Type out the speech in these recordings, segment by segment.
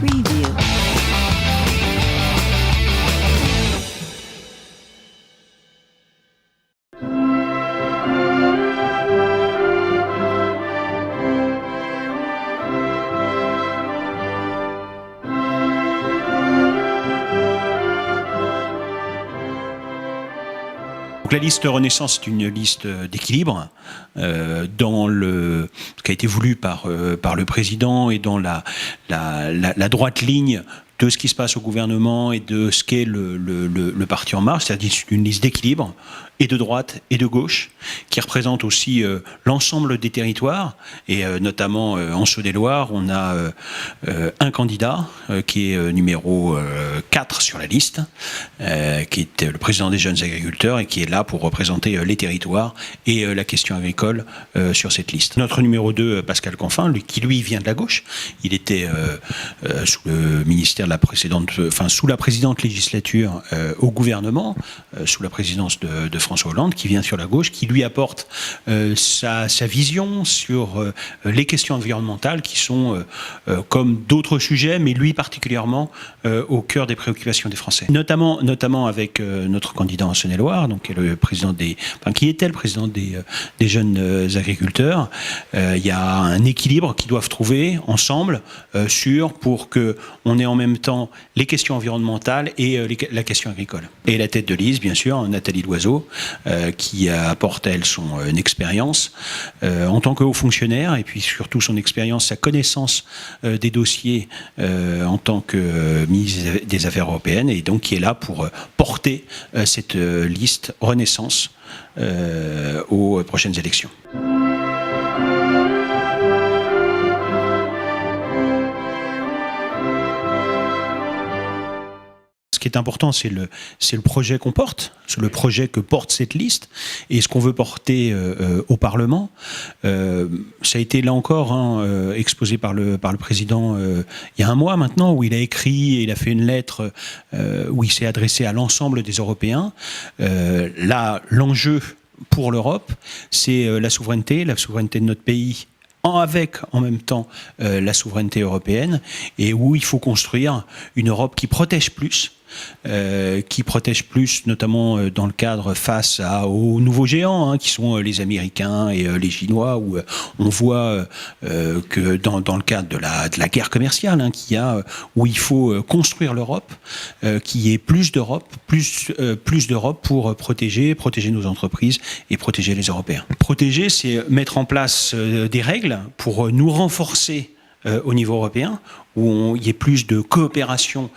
Preview. La liste Renaissance est une liste d'équilibre dans ce qui a été voulu par le président et dans la droite ligne de ce qui se passe au gouvernement et de ce qu'est le Parti En Marche, c'est-à-dire une liste d'équilibre et de droite et de gauche, qui représente aussi l'ensemble des territoires, et notamment en Saône-et-Loire, on a un candidat qui est numéro 4 sur la liste, qui est le président des jeunes agriculteurs et qui est là pour représenter les territoires et la question agricole sur cette liste. Notre numéro 2, Pascal Canfin, qui lui vient de la gauche, il était sous le ministère de la précédente, sous la précédente législature au gouvernement, sous la présidence de François Hollande, qui vient sur la gauche, qui lui apporte sa vision sur les questions environnementales qui sont, comme d'autres sujets, mais lui particulièrement au cœur des préoccupations des Français. Notamment avec notre candidat en Saône-et-Loire, donc qui était le président des jeunes agriculteurs. Il y a un équilibre qu'ils doivent trouver ensemble pour qu'on ait en même temps les questions environnementales et la question agricole. Et la tête de liste, bien sûr, Nathalie Loiseau, qui apporte, elle, son expérience en tant que haut fonctionnaire, et puis surtout son expérience, sa connaissance des dossiers en tant que ministre des Affaires européennes, et donc qui est là pour porter cette liste Renaissance aux prochaines élections. Ce qui est important, c'est le projet qu'on porte, c'est le projet que porte cette liste et ce qu'on veut porter au Parlement. Ça a été là encore exposé par le président il y a un mois maintenant, où il a écrit et il a fait une lettre où il s'est adressé à l'ensemble des Européens. Là, l'enjeu pour l'Europe, c'est la souveraineté de notre pays, avec en même temps la souveraineté européenne, et où il faut construire une Europe qui protège plus, notamment dans le cadre face aux nouveaux géants, qui sont les Américains et les Chinois, où on voit que dans le cadre de la guerre commerciale où il faut construire l'Europe, qu'il y ait plus d'Europe pour protéger nos entreprises et protéger les Européens. Protéger, c'est mettre en place des règles pour nous renforcer au niveau européen, où il y ait plus de coopération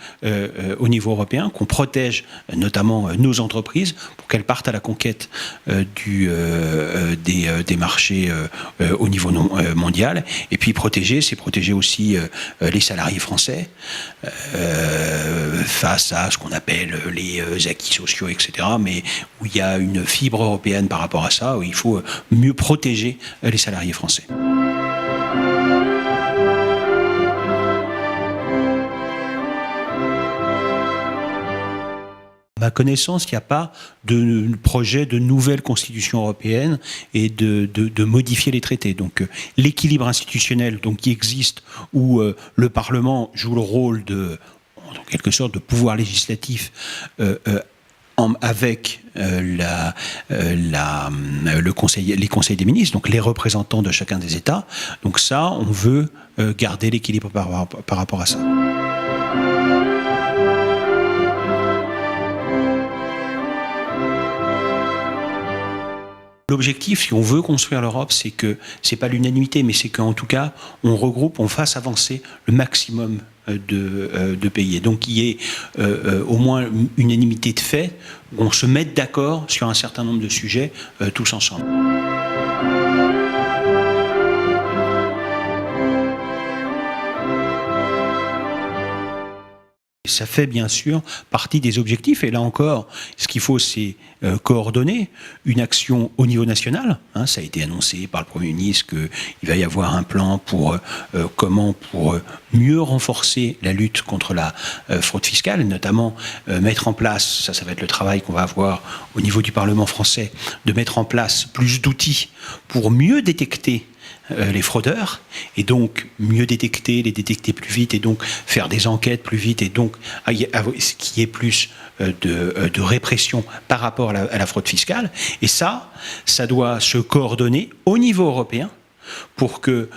au niveau européen, qu'on protège notamment nos entreprises pour qu'elles partent à la conquête des marchés au niveau mondial. Et puis protéger, c'est protéger aussi les salariés français face à ce qu'on appelle les acquis sociaux, etc. Mais où il y a une fibre européenne par rapport à ça, où il faut mieux protéger les salariés français. À ma connaissance, il n'y a pas de projet de nouvelle constitution européenne et de modifier les traités. Donc l'équilibre institutionnel qui existe, où le Parlement joue le rôle en quelque sorte de pouvoir législatif avec les conseils des ministres, donc les représentants de chacun des États. Donc ça, on veut garder l'équilibre par rapport à ça. L'objectif, si on veut construire l'Europe, c'est que c'est pas l'unanimité, mais c'est qu'en tout cas, on fasse avancer le maximum de pays. Et donc, il y ait au moins une unanimité de fait, où on se mette d'accord sur un certain nombre de sujets tous ensemble. Ça fait bien sûr partie des objectifs, et là encore, ce qu'il faut, c'est coordonner une action au niveau national. Ça a été annoncé par le Premier ministre qu'il va y avoir un plan pour mieux renforcer la lutte contre la fraude fiscale, et notamment mettre en place, ça va être le travail qu'on va avoir au niveau du Parlement français, de mettre en place plus d'outils pour mieux détecter les fraudeurs, et donc mieux détecter, les détecter plus vite, et donc faire des enquêtes plus vite, et donc qu'il y ait plus de répression par rapport à la fraude fiscale. Et ça doit se coordonner au niveau européen, pour que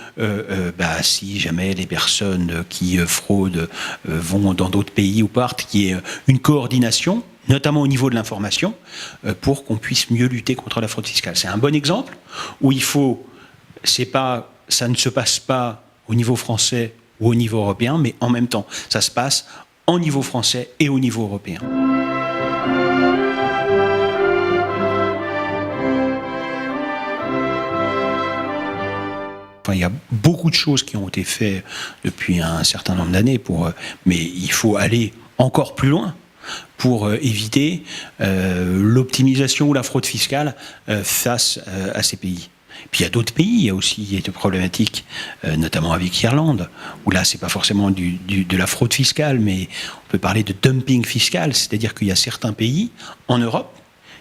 si jamais les personnes qui fraudent vont dans d'autres pays ou partent, qu'il y ait une coordination, notamment au niveau de l'information, pour qu'on puisse mieux lutter contre la fraude fiscale. C'est un bon exemple où ça ne se passe pas au niveau français ou au niveau européen, mais en même temps, ça se passe au niveau français et au niveau européen. Enfin, il y a beaucoup de choses qui ont été faites depuis un certain nombre d'années, mais il faut aller encore plus loin pour éviter l'optimisation ou la fraude fiscale face à ces pays. Puis il y a d'autres pays, il y a aussi des problématiques, notamment avec l'Irlande, où là, c'est pas forcément de la fraude fiscale, mais on peut parler de dumping fiscal, c'est-à-dire qu'il y a certains pays en Europe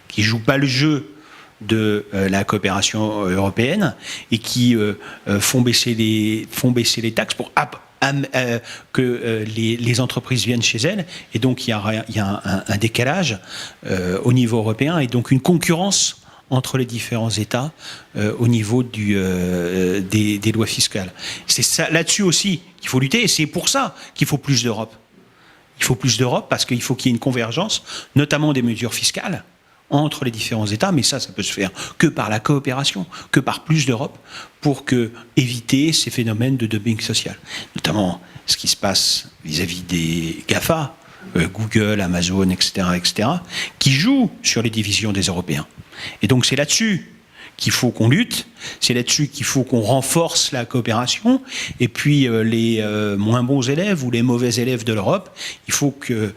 qui jouent pas le jeu de la coopération européenne et qui font baisser les taxes pour que les entreprises viennent chez elles, et donc il y a un décalage au niveau européen, et donc une concurrence entre les différents États au niveau des lois fiscales. C'est ça, là-dessus aussi qu'il faut lutter, et c'est pour ça qu'il faut plus d'Europe. Il faut plus d'Europe parce qu'il faut qu'il y ait une convergence, notamment des mesures fiscales, entre les différents États, mais ça peut se faire que par la coopération, que par plus d'Europe, pour éviter ces phénomènes de dumping social. Notamment ce qui se passe vis-à-vis des GAFA, Google, Amazon, etc., qui jouent sur les divisions des Européens. Et donc c'est là-dessus qu'il faut qu'on lutte, c'est là-dessus qu'il faut qu'on renforce la coopération, et puis les moins bons élèves ou les mauvais élèves de l'Europe, il faut que...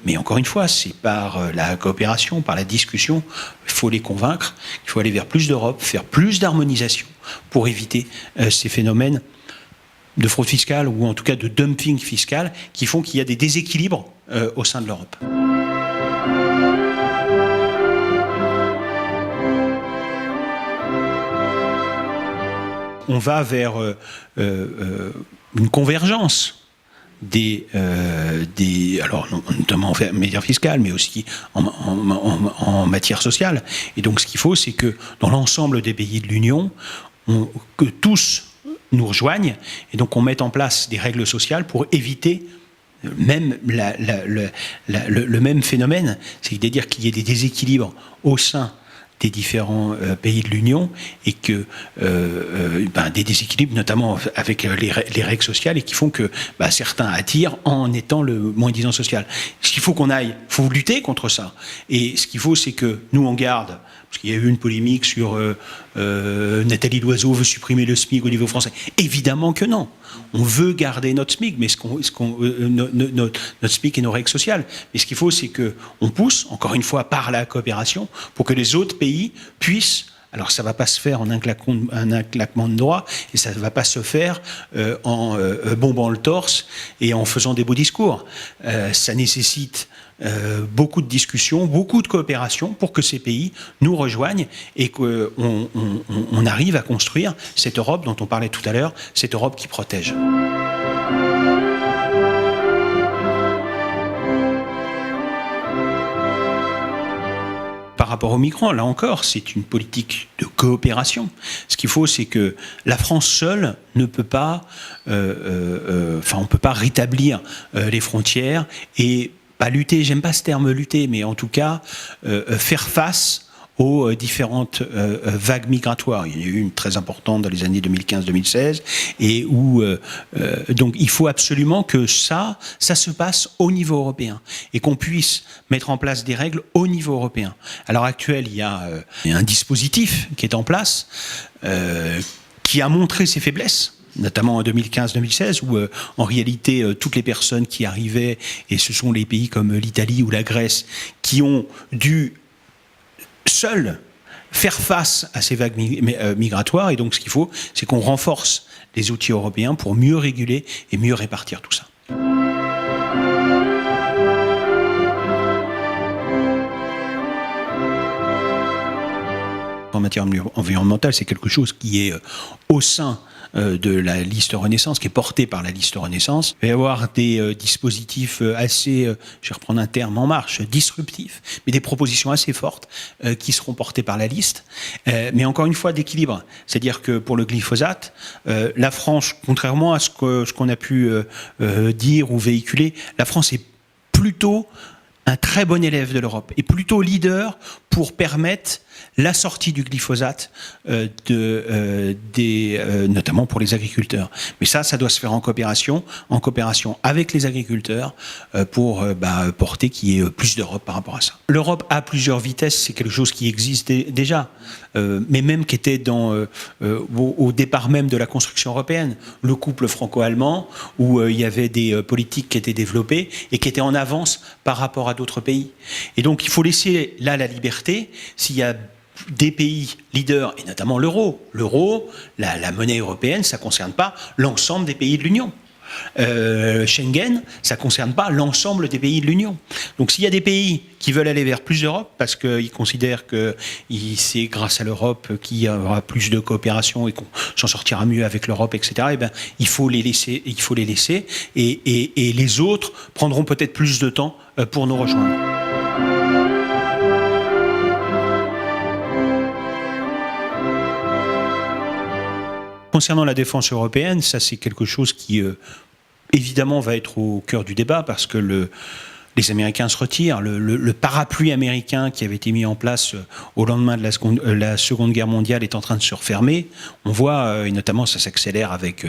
mais encore une fois, c'est par la coopération, par la discussion, il faut les convaincre, il faut aller vers plus d'Europe, faire plus d'harmonisation pour éviter ces phénomènes de fraude fiscale, ou en tout cas de dumping fiscal, qui font qu'il y a des déséquilibres au sein de l'Europe. On va vers une convergence alors notamment en matière fiscale, mais aussi en matière sociale. Et donc ce qu'il faut, c'est que dans l'ensemble des pays de l'Union, que tous nous rejoignent, et donc on mette en place des règles sociales pour éviter même le même phénomène, c'est-à-dire qu'il y ait des déséquilibres au sein des différents pays de l'Union, et que des déséquilibres, notamment avec les règles sociales, et qui font que certains attirent en étant le moins-disant social. Ce qu'il faut qu'on aille, il faut lutter contre ça. Et ce qu'il faut, c'est que nous, on garde, parce qu'il y a eu une polémique sur Nathalie Loiseau veut supprimer le SMIC au niveau français. Évidemment que non. On veut garder notre SMIC, mais notre SMIC et nos règles sociales. Mais ce qu'il faut, c'est qu'on pousse, encore une fois, par la coopération, pour que les autres pays puissent. Alors ça ne va pas se faire en un claquement de doigts, et ça ne va pas se faire en bombant le torse et en faisant des beaux discours. Ça nécessite beaucoup de discussions, beaucoup de coopération pour que ces pays nous rejoignent et qu'on arrive à construire cette Europe dont on parlait tout à l'heure, cette Europe qui protège. Par rapport aux migrants, là encore, c'est une politique de coopération. Ce qu'il faut, c'est que la France seule ne peut pas, on peut pas rétablir les frontières et pas lutter, j'aime pas ce terme lutter, mais en tout cas faire face aux différentes vagues migratoires. Il y en a eu une très importante dans les années 2015-2016, et où donc il faut absolument que ça se passe au niveau européen, et qu'on puisse mettre en place des règles au niveau européen. À l'heure actuelle, il y a un dispositif qui est en place, qui a montré ses faiblesses, notamment en 2015-2016, où en réalité toutes les personnes qui arrivaient, et ce sont les pays comme l'Italie ou la Grèce, qui ont dû seuls faire face à ces vagues migratoires. Et donc ce qu'il faut, c'est qu'on renforce les outils européens pour mieux réguler et mieux répartir tout ça. En matière environnementale, c'est quelque chose qui est au sein de la liste Renaissance, qui est portée par la liste Renaissance. Il va y avoir des dispositifs assez, je vais reprendre un terme en marche, disruptifs, mais des propositions assez fortes qui seront portées par la liste. Mais encore une fois, d'équilibre. C'est-à-dire que pour le glyphosate, la France, contrairement à ce qu'on a pu dire ou véhiculer, la France est plutôt un très bon élève de l'Europe et plutôt leader pour permettre la sortie du glyphosate, notamment pour les agriculteurs. Mais ça doit se faire en coopération avec les agriculteurs pour porter qu'il y ait plus d'Europe par rapport à ça. L'Europe à plusieurs vitesses, c'est quelque chose qui existe déjà, mais même qui était au départ même de la construction européenne. Le couple franco-allemand, où il y avait des politiques qui étaient développées et qui étaient en avance par rapport à d'autres pays. Et donc il faut laisser là la liberté. S'il y a des pays leaders, et notamment l'euro, la monnaie européenne, ça ne concerne pas l'ensemble des pays de l'Union. Schengen, ça ne concerne pas l'ensemble des pays de l'Union. Donc s'il y a des pays qui veulent aller vers plus d'Europe, parce qu'ils considèrent que c'est grâce à l'Europe qu'il y aura plus de coopération et qu'on s'en sortira mieux avec l'Europe, etc., eh bien, il faut les laisser, et les autres prendront peut-être plus de temps pour nous rejoindre. Concernant la défense européenne, ça c'est quelque chose qui évidemment va être au cœur du débat parce que les Américains se retirent. Le parapluie américain qui avait été mis en place au lendemain de la Seconde Guerre mondiale est en train de se refermer. On voit, et notamment ça s'accélère avec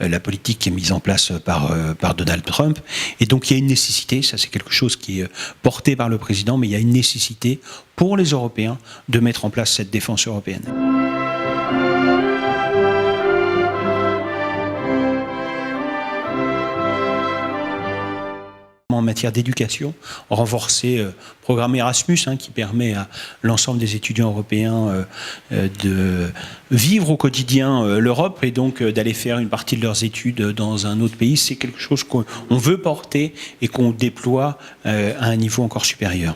la politique qui est mise en place par Donald Trump. Et donc il y a une nécessité, ça c'est quelque chose qui est porté par le président, mais il y a une nécessité pour les Européens de mettre en place cette défense européenne. En matière d'éducation, renforcer le programme Erasmus qui permet à l'ensemble des étudiants européens de vivre au quotidien l'Europe et donc d'aller faire une partie de leurs études dans un autre pays. C'est quelque chose qu'on veut porter et qu'on déploie à un niveau encore supérieur.